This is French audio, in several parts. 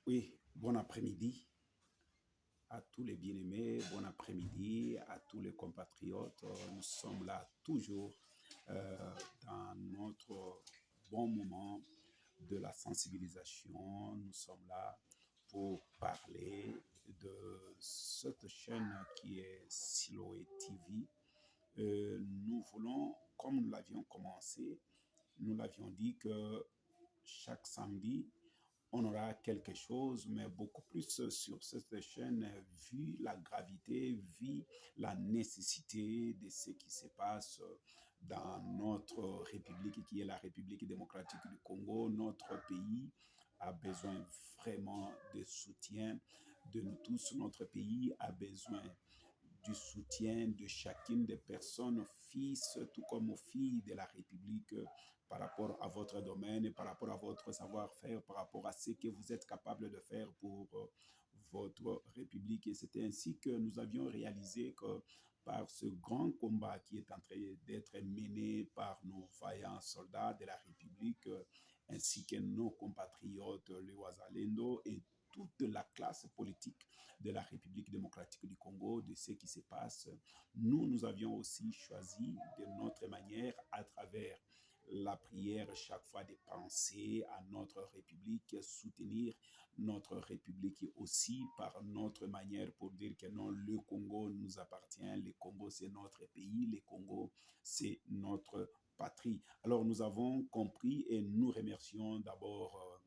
Oui, bon après-midi à tous les bien-aimés, bon après-midi à tous les compatriotes. Nous sommes là toujours dans notre bon moment de la sensibilisation. Nous sommes là pour parler de cette chaîne qui est Siloé TV. Nous voulons, comme nous l'avions commencé, nous l'avions dit que chaque samedi, on aura quelque chose, mais beaucoup plus sur cette chaîne, vu la gravité, vu la nécessité de ce qui se passe dans notre République, qui est la République démocratique du Congo. Notre pays a besoin vraiment de soutien de nous tous. Notre pays a besoin du soutien de chacune des personnes, fils tout comme aux filles de la République, par rapport à votre domaine, par rapport à votre savoir-faire, par rapport à ce que vous êtes capable de faire pour votre République. Et c'était ainsi que nous avions réalisé que par ce grand combat qui est en train d'être mené par nos vaillants soldats de la République, ainsi que nos compatriotes, les Ouazalendo, et toute la classe politique de la République démocratique du Congo, de ce qui se passe. Nous avions aussi choisi de notre manière, à travers la prière, chaque fois de penser à notre République, soutenir notre République aussi par notre manière pour dire que non, le Congo nous appartient, le Congo c'est notre pays, le Congo c'est notre patrie. Alors nous avons compris et nous remercions d'abord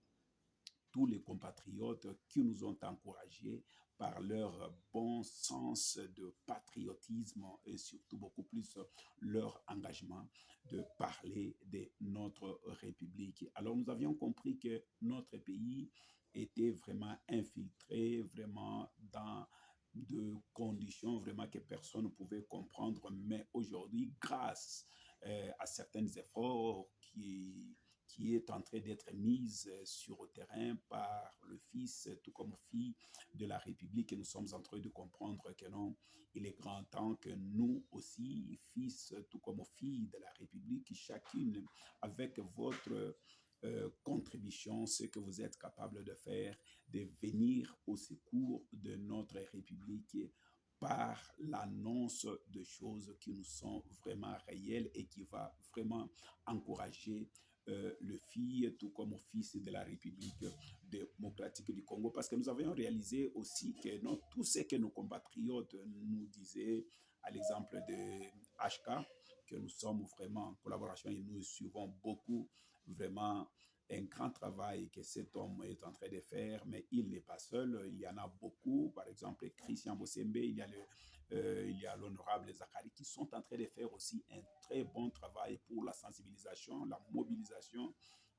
tous les compatriotes qui nous ont encouragés par leur bon sens de patriotisme et surtout beaucoup plus leur engagement de parler de notre République. Alors nous avions compris que notre pays était vraiment infiltré, vraiment dans de conditions vraiment que personne ne pouvait comprendre. Mais aujourd'hui, grâce à certains efforts qui est en train d'être mise sur le terrain par le Fils, tout comme fille de la République. Et nous sommes en train de comprendre que non, il est grand temps que nous aussi, fils, tout comme filles de la République, chacune avec votre contribution, ce que vous êtes capable de faire, de venir au secours de notre République par l'annonce de choses qui nous sont vraiment réelles et qui va vraiment encourager le fille, tout comme au fils de la République démocratique du Congo. Parce que nous avions réalisé aussi que non, tout ce que nos compatriotes nous disaient, à l'exemple de HK, que nous sommes vraiment en collaboration et nous suivons beaucoup vraiment un grand travail que cet homme est en train de faire, mais il n'est pas seul. Il y en a beaucoup. Par exemple, Christian Bossembe, il y a l'honorable Zachary qui sont en train de faire aussi un très bon travail pour la sensibilisation, la mobilisation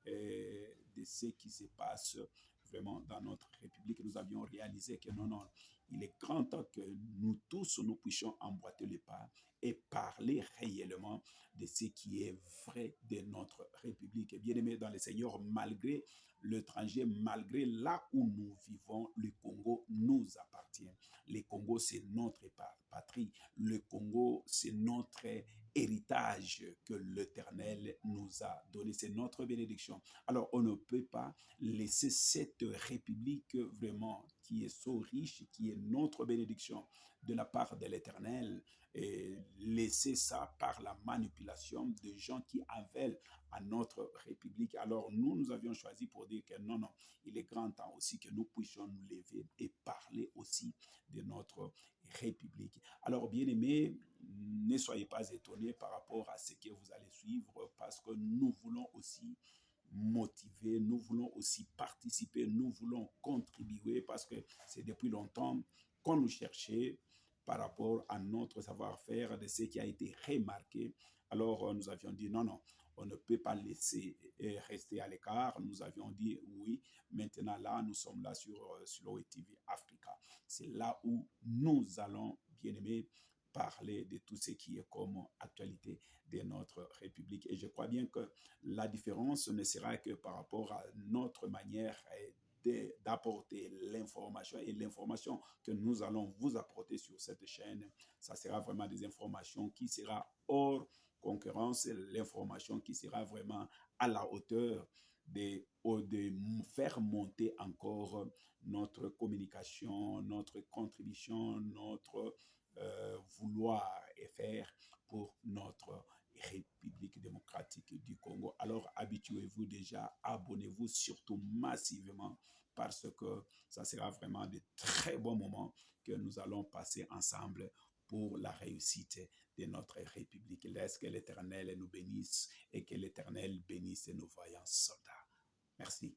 de ce qui se passe vraiment dans notre République. Nous avions réalisé que non, non, il est grand temps que nous tous, nous puissions emboîter les pas et parler réellement de ce qui est vrai de notre République. Et bien aimé dans le Seigneur, malgré l'étranger, malgré là où nous vivons, le Congo nous appartient. Le Congo, c'est notre patrie. Le Congo, c'est notre héritage que l'Éternel nous a donné. C'est notre bénédiction. Alors, on ne peut pas laisser cette République vraiment qui est so riche, qui est notre bénédiction de la part de l'Éternel, et laisser ça par la manipulation de gens qui avèlent à notre République. Alors nous avions choisi pour dire que non, non, il est grand temps aussi que nous puissions nous lever et parler aussi de notre République. Alors bien aimés, ne soyez pas étonnés par rapport à ce que vous allez suivre parce que nous voulons aussi motiver, nous voulons aussi participer, nous voulons contribuer parce que c'est depuis longtemps qu'on nous cherchait par rapport à notre savoir-faire, de ce qui a été remarqué. Alors nous avions dit non, non, on ne peut pas laisser rester à l'écart. Nous avions dit oui, maintenant là, nous sommes là sur OETV Africa. C'est là où nous allons, bien aimés, parler de tout ce qui est comme actualité de notre République. Et je crois bien que la différence ne sera que par rapport à notre manière d'apporter l'information et l'information que nous allons vous apporter sur cette chaîne, ça sera vraiment des informations qui sera hors concurrence, l'information qui sera vraiment à la hauteur des de faire monter encore notre communication, notre contribution, notre vouloir et faire pour notre République démocratique du Congo. Alors habituez-vous déjà, abonnez-vous surtout massivement parce que ça sera vraiment de très bons moments que nous allons passer ensemble pour la réussite de notre République. Laisse que l'Éternel nous bénisse et que l'Éternel bénisse nos voyants soldats. Merci.